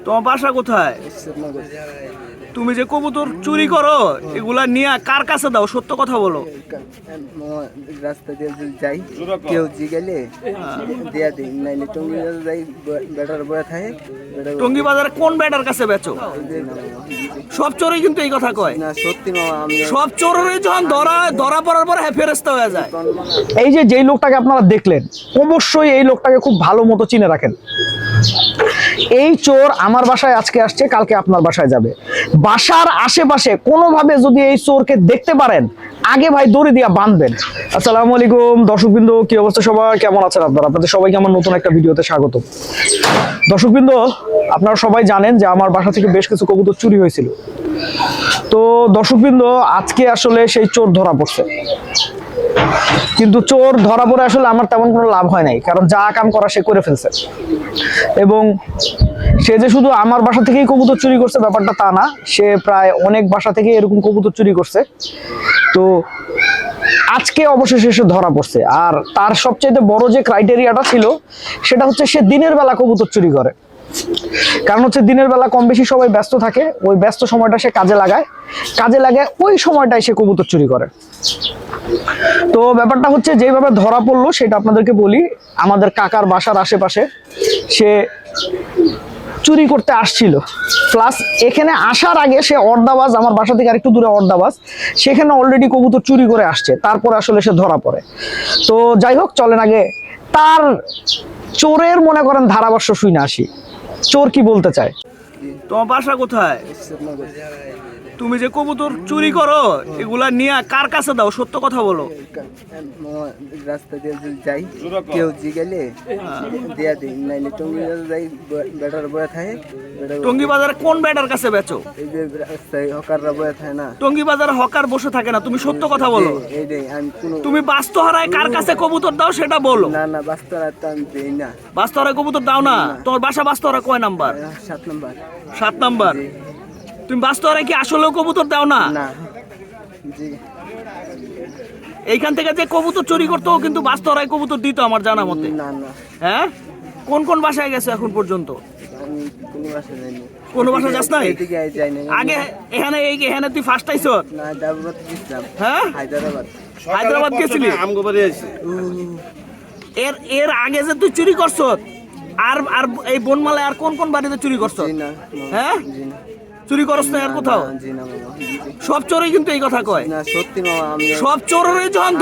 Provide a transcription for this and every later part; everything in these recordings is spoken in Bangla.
তোমার বাসা কোথায়? তুমি যে কবুতর চুরি করো এগুলা নিয়ে কার কাছে দাও? সত্য কথা বলো। রাস্তা দিয়ে যাই, কেউ জিগেলে দিয়া দিই, নাইলে টঙ্গি যাই, বেটার বয়া থাকে। টঙ্গী বাজারে কোন বেটার কাছে বেচো? সব চোরই কিন্তু এই কথা কয়। না সত্যি মামা, আমি সব চোরেরই যখন ধরা পড়ার পরে ফেরেস্তা হয়ে যায়। এই যে যেই লোকটাকে আপনারা দেখলেন, অবশ্যই এই লোকটাকে খুব ভালো মতো চিনে রাখেন। এই চোর আমার বাসায় আজকে আসছে, কালকে আপনার বাসায় যাবে। বাসার আশেপাশে কোনোভাবে যদি এই চোরকে দেখতে পারেন, আগে ভাই দড়ি দিয়া বাঁধবেন। আসসালামু আলাইকুম দর্শকবৃন্দ, কি অবস্থা সবার, কেমন আছেন আপনারা? আপনাদের সবাইকে আমার নতুন একটা ভিডিওতে স্বাগত। দর্শকবৃন্দ, আপনারা সবাই জানেন যে আমার বাসা থেকে বেশ কিছু কবুতর চুরি হয়েছিল। তো দর্শকবৃন্দ, আজকে আসলে সেই চোর ধরা পড়ছে, কিন্তু চোর ধরা পড়ে আসলে আমার তেমন কোনো লাভ হয় নাই, কারণ যা কাম করা সে করে ফেলছে। এবং সে যে শুধু আমার বাসা থেকেই কবুতর চুরি করছে ব্যাপারটা তা না, সে প্রায় অনেক বাসা থেকে এরকম কবুতর চুরি করছে। তো আজকে অবশেষে সে ধরা পড়ছে। আর তার সবচেয়ে বড় যে ক্রাইটেরিয়াটা ছিল সেটা হচ্ছে সে দিনের বেলা কবুতর চুরি করে। কারণ হচ্ছে দিনের বেলা কম বেশি সবাই ব্যস্ত থাকে, ওই ব্যস্ত সময়টা সে কাজে লাগায় ওই সময়টায় সে কবুতর চুরি করে। তো ব্যাপারটা হচ্ছে যেভাবে ধরা পড়লো সেটা আপনাদেরকে বলি। আমাদের কাকার বাসার আশেপাশে সে চুরি করতে আসছিল, প্লাস এখানে আসার আগে সে অর্দাবাজ, আমার বাসা থেকে আরেকটু দূরে অর্দাবাজ, সেখানে অলরেডি কবুতর চুরি করে আসছে, তারপরে আসলে সে ধরা পড়ে। তো যাই হোক, চলেন আগে তার চোরের মনে করেন ধারাভাষ্য শুনে আসি, চোর কি বলতে চায়। তোমার বাসা কোথায়? তুমি যে কবুতর চুরি করো এগুলা নিয়ে কার কাছে দাও? সত্য কথা বলো। রাস্তা দিয়ে যাই, কেউ জিগেলে দিয়া দিই, নাইলে টঙ্গি যাই, বেটার বয়া থাকে। টঙ্গী বাজারে কোন বেটার কাছে বেচো? এই যে রাস্তায় হকাররা বয়া থাকে না, টঙ্গী বাজারে হকার বসে থাকে না। তুমি সত্য কথা বলো। এইটাই আমি তুমি বাস্তহারায় কার কাছে কবুতর দাও সেটা বলো। না না, বাস্তরা তো আমি দিই না। বাস্তহারায় কবুতর দাও না? তোমার বাসা বাস্তহারা কয় নাম্বার? 7 নম্বর। 7 নাম্বার। তুমি বাস্তহারায় কি আসলেও কবুতর দাও না? না জি, এইখান থেকে যে কবুতর চুরি করতো কিন্তু বাস্তহারায় কবুতর দিত আমার জানা মতে। না না, হ্যাঁ, কোন কোন বাসায় গেছে এখন পর্যন্ত? আমি কোনো বাসা যাইনি। কোনো বাসা যাস নাই? এদিকে যাই নাই আগে এখানে তুই ফার্স্ট আইছ? না, হায়দ্রাবাদ গেছিলাম। হ্যাঁ, হায়দ্রাবাদ হায়দ্রাবাদ গেছিলি? এর আগে যে তুই চুরি করছ, আর আর এই বনমালায় আর কোন কোন বাড়িতে চুরি করছ? জি না। হ্যাঁ, জি না। চুরি করছ না আর কোথাও? জি না মামা। সব চোরই কিন্তু এই কথা কয়। না সত্যি মামা, আমি সব চোরেরই যখন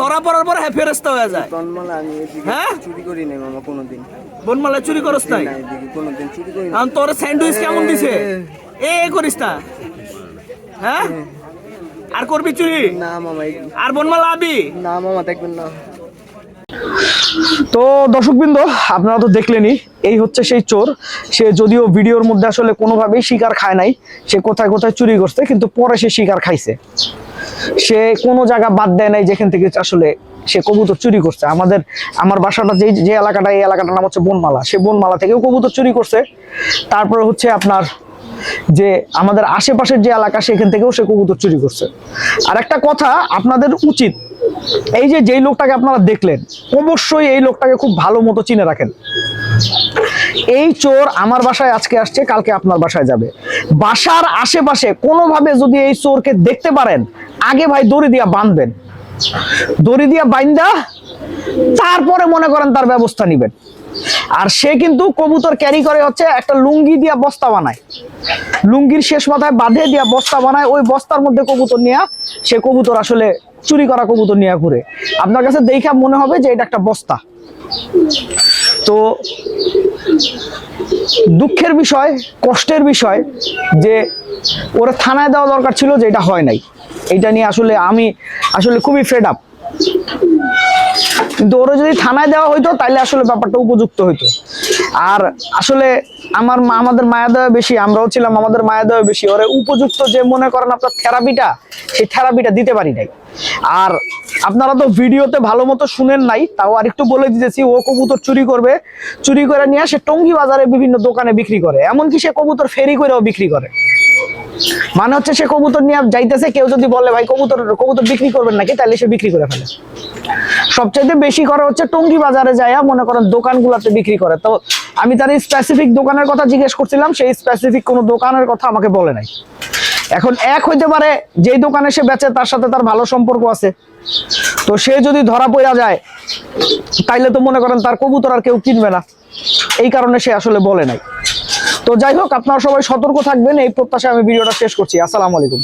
ধরা পড়ার পরে ফেরেস্তা হয়ে যায়। বনমালা আমি এদিকে হ্যাঁ? চুরি করি নাই মামা কোনোদিন। বনমালায় চুরি করছ নাই? না, এদিকে কোনোদিন চুরি করি না। কারণ তোর স্যান্ডউইচ কেমন দিছে? এ করিস না। হ্যাঁ, আর করবি চুরি? না মামা, আর বনমালা আবি? না মামা, দেখবেন না। তো দর্শকবৃন্দ, আপনারা তো দেখলেনই, এই হচ্ছে সেই চোর। সে যদিও ভিডিওর মধ্যে আসলে কোনোভাবেই শিকার খায় নাই, সে কোথায় কোথায় চুরি করছে, কিন্তু পরে সে শিকার খাইছে। সে কোনো জায়গা বাদ দেয় নাই যেখান থেকে আসলে সে কবুতর চুরি করছে। আমার বাসাটা যে এলাকাটা, এই এলাকাটার নাম হচ্ছে বনমালা, সে বনমালা থেকেও কবুতর চুরি করছে। তারপরে হচ্ছে আপনার যে আমাদের আশেপাশের যে এলাকা, সেখান থেকেও সে কবুতর চুরি করছে। আর একটা কথা আপনাদের উচিত, এই যে যেই লোকটাকে আপনারা দেখলেন, অবশ্যই এই লোকটাকে খুব ভালো মতো চিনে রাখেন। এই চোর আমার বাসায় আজকে আসছে, কালকে আপনার বাসায় যাবে। বাসার আশেপাশে কোনোভাবে যদি এই চোরকে দেখতে পারেন, আগে ভাই দড়ি দিয়া বাঁধবেন। দড়ি দিয়া বাইন্দা তারপরে মনে করেন তার ব্যবস্থা নিবেন। আর সে কিন্তু কবুতর ক্যারি করে হচ্ছে একটা লুঙ্গি দিয়া বস্তা বানায়, লুঙ্গির শেষ মাথায় বাঁধে দিয়া বস্তা বানায়, ওই বস্তার মধ্যে কবুতর নিয়ে সে কবুতর আসলে চুরি করা কবুতর নিয়ে ঘুরে। আপনার কাছে দেখা মনে হবে যে এটা একটা বস্তা। তো দুঃখের বিষয়, কষ্টের বিষয় যে ওরা থানায় দেওয়া দরকার ছিল, যে এটা হয় নাই। এইটা নিয়ে আসলে আমি খুবই ফেড আপ। কিন্তু ওরা যদি থানায় দেওয়া হইতো তাহলে আসলে ব্যাপারটা উপযুক্ত হইতো। আর আসলে আমাদের মায়া দেওয়া বেশি, আমরাও ছিলাম, আমাদের মায়া দেওয়া বেশি। ওরা উপযুক্ত যে মনে করেন আপনার থেরাপিটা, সেই থেরাপিটা দিতে পারি নাই। আর আপনারা তো ভিডিওতে ভালো মতো শুনেন নাই, তাও আরেকটু বলে দিতেছি। ও কবুতর চুরি করবে, চুরি করে নিয়ে সে টঙ্গী বাজারে বিভিন্ন দোকানে বিক্রি করে, এমনকি সে কবুতর ফেরি করেও বিক্রি করে। মানে হচ্ছে সে কবুতর নিয়ে যাইতেছে, কেউ যদি বলে ভাই কবুতর বিক্রি করবেন নাকি, তাহলে সে বিক্রি করে ফেলে। সবচাইতে বেশি করে হচ্ছে টঙ্গী বাজারে যায়, মনে করেন দোকানগুলোতে বিক্রি করে। তো আমি তার স্পেসিফিক দোকানের কথা জিজ্ঞেস করছিলাম, সেই স্পেসিফিক কোনো দোকানের কথা আমাকে বলে নাই। এখন এক হইতে পারে যেই দোকানে সে বেচে তার সাথে তার ভালো সম্পর্ক আছে, তো সে যদি ধরা পড়া যায় তাইলে তো মনে করেন তার কবুতর আর কেউ কিনবে না, এই কারণে সে আসলে বলে নাই। তো যাই হোক, আপনারা সবাই সতর্ক থাকবেন, এই প্রত্যাশায় আমি ভিডিওটা শেষ করছি। আসসালামু আলাইকুম।